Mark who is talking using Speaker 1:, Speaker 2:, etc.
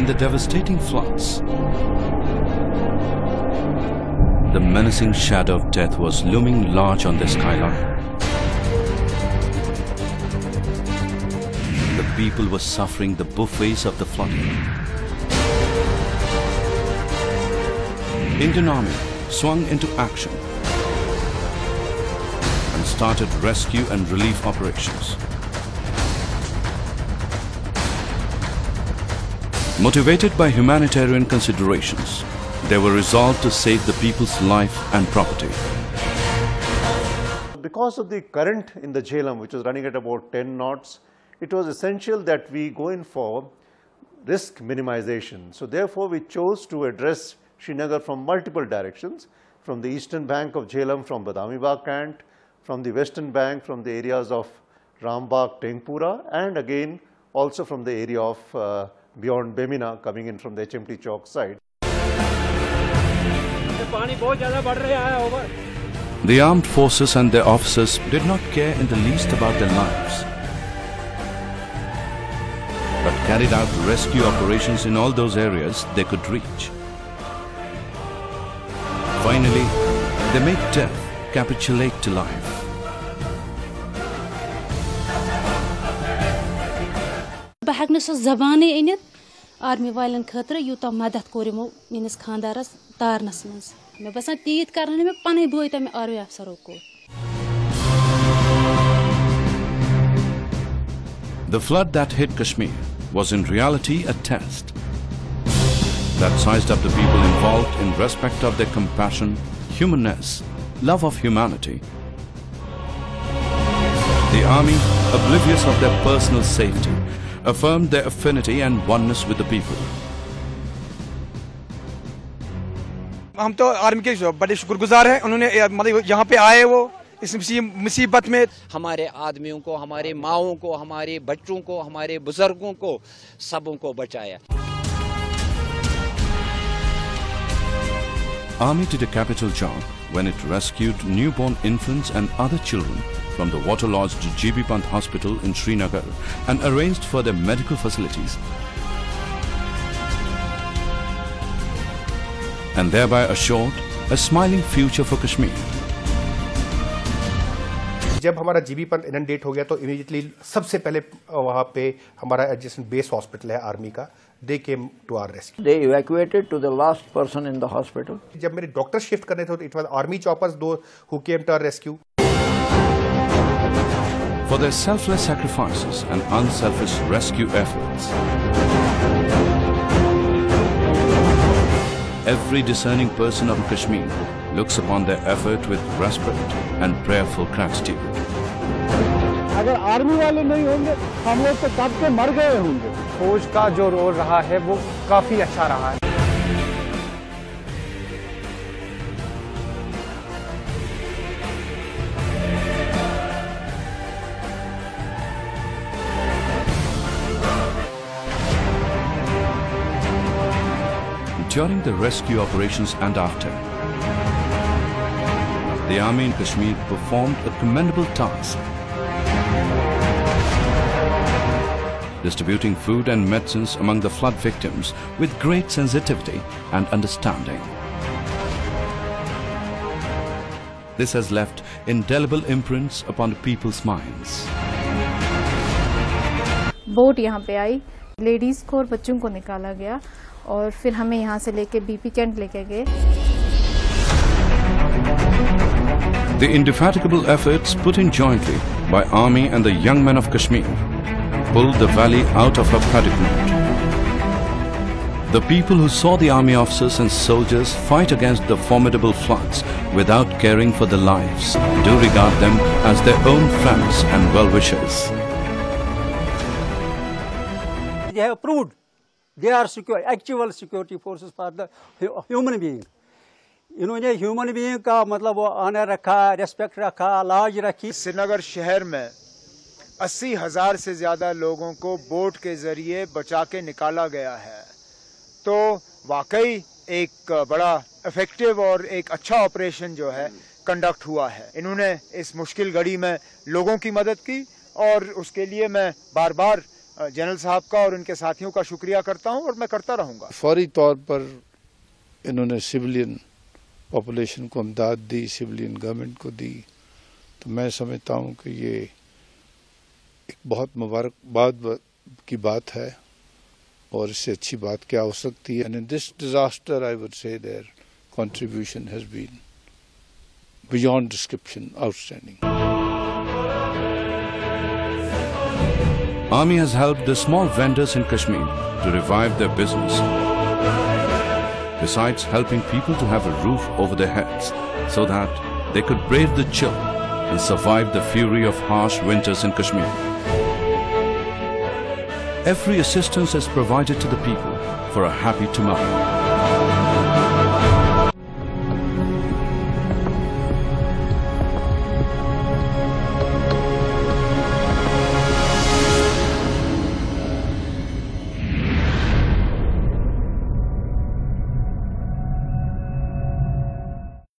Speaker 1: In the devastating floods, the menacing shadow of death was looming large on the skyline. The people were suffering the buffets of the flooding. Indian Army swung into action and started rescue and relief operations. Motivated by humanitarian considerations, they were resolved to save the people's life and property.
Speaker 2: Because of the current in the Jhelum, which was running at about 10 knots, it was essential that we go in for risk minimization. So therefore, we chose to address Srinagar from multiple directions, from the eastern bank of Jhelum, from Badami Bagh Cant, from the western bank, from the areas of Rambagh, Tengpura, and again also from the area of beyond Bemina, coming in from the HMT Chowk side.
Speaker 1: The armed forces and their officers did not care in the least about their lives, but carried out rescue operations in all those areas they could reach. Finally, they made death capitulate to life.
Speaker 3: Army वालन खतर Utah मदद कोरिमो मिनिस खानदारस तारनस मज मे बसान तीत करने में पने बोय त मे आर्मी अफसरों को.
Speaker 1: The flood that hit Kashmir was in reality a test that sized up the people involved in respect of their compassion, humanness, love of humanity. The army, oblivious of their personal safety, affirmed their affinity and oneness with the people.
Speaker 4: हम तो army के बड़े शुक्रगुजार हैं, उन्होंने मतलब यहाँ पे आए वो इस मुसीबत में
Speaker 5: हमारे आदमियों को, हमारे माओं को, हमारे बच्चों को, हमारे बुजुर्गों को, सबों को बचाया.
Speaker 1: Army did a capital job when it rescued newborn infants and other children from the waterlogged GB Pant Hospital in Srinagar and arranged for their medical facilities, and thereby assured a smiling future for Kashmir.
Speaker 6: जब हमारा GB Pant inundate हो गया तो immediately सबसे पहले वहाँ पे हमारा एडजेसेंट बेस हॉस्पिटल है आर्मी का, they came to our rescue.
Speaker 7: They evacuated to the last person in the hospital.
Speaker 6: जब मेरे डॉक्टर शिफ्ट करने थे, it was army choppers who came to our rescue.
Speaker 1: For their selfless sacrifices and unselfish rescue efforts, every discerning person of Kashmir looks upon their effort with respect and prayerful gratitude.
Speaker 8: अगर army वाले नहीं होंगे हम लोग तो कब के मर गए होंगे. फौज का जो रोल रहा है वो काफी अच्छा रहा है.
Speaker 1: During the rescue operations and after, the army in Kashmir performed a commendable task, distributing food and medicines among the flood victims with great sensitivity and understanding. This has left indelible imprints upon the people's minds.
Speaker 9: Boat यहाँ पे आई, ladies को और बच्चों को निकाला गया और फिर हमें यहाँ से लेके बीपी कैंट लेके गए.
Speaker 1: The indefatigable efforts put in jointly by Army and the young men of Kashmir pulled the valley out of her predicament. The people who saw the army officers and soldiers fight against the formidable floods without caring for their lives do regard them as their own friends and well-wishers.
Speaker 8: They have proved they are secure, actual security forces for the human being. इन्होंने human being का मतलब वो honour रखा, respect रखा, लाज रखी.
Speaker 10: श्रीनगर शहर में 80,000 से ज़्यादा लोगों को बोट के ज़रिए बचा के निकाला गया है. तो वाकई एक बड़ा इफेक्टिव और एक अच्छा ऑपरेशन जो है कंडक्ट हुआ है. इन्होंने इस मुश्किल घड़ी में लोगों की मदद की और उसके लिए मैं बार बार जनरल साहब का और उनके साथियों का शुक्रिया करता हूं और मैं करता रहूंगा।
Speaker 11: फौरी तौर पर इन्होंने सिविलियन पॉपुलेशन को इमदाद दी, सिविलियन गवर्नमेंट को दी, तो मैं समझता हूं कि ये एक बहुत मुबारकबाद की बात है और इससे अच्छी बात क्या हो सकती है। And in this disaster I would say their contribution has been beyond description, outstanding.
Speaker 1: Army has helped the small vendors in Kashmir to revive their business. Besides helping people to have a roof over their heads so that they could brave the chill and survive the fury of harsh winters in Kashmir. Every assistance is provided to the people for a happy tomorrow.